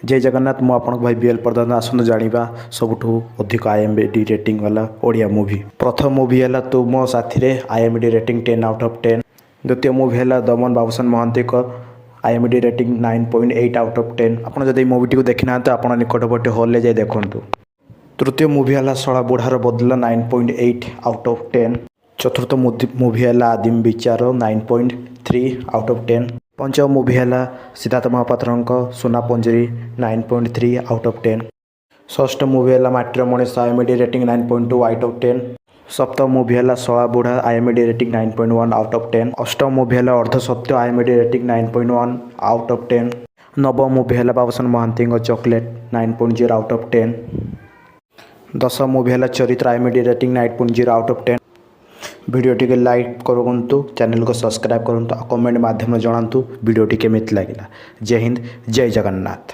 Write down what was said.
जय जगन्नाथ मु आपन भाई बीएल प्रधान आसନ୍ତୁ जानिबा सबुठु अधिक आईएमडी रेटिंग वाला ओडिया मूवी। प्रथम मूवी है तू मो साथी रे आईएमडी रेटिंग 10 आउट ऑफ 10। द्वितीय मूवी है दमन बाबूसन महांती को आईएमडी रेटिंग 9.8 आउट ऑफ 10। आपन जदि मूवी को देखि ना तो आपन निकटवर्ती हॉल ले जाय देखंतु। तृतीय मूवी है शला बुढ़ार बदला 9.8 आउट ऑफ 10। चतुर्थ मूवी है आदिम विचार 9.3 आउट ऑफ 10। पंचम मूवी है सिद्धार्थ महापात्र सुना पंजरी 9.3 आउट ऑफ 10। षष्ठ मूवी है माट्र Manish IMDb rating 9.2 out of 10। सप्तम मूवी है शला बुढ़ा आईएमडी रेटिंग 9.1 आउट ऑफ 10। अष्टम मूवी है अर्ध सत्य आईएमडी रेटिंग 9.1 आउट ऑफ 10। नवम मूवी है बाबूसन महांती चॉकलेट 9.0 आउट ऑफ 10। दशम मूवी है चरित्र IMD rating 9.0 out of 10। Video T like करूँ, चैनल को सब्सक्राइब करूँ, कमेंट माध्यम जनातु वीडियो टी केमिति लगिला। जय हिंद, जय जगन्नाथ।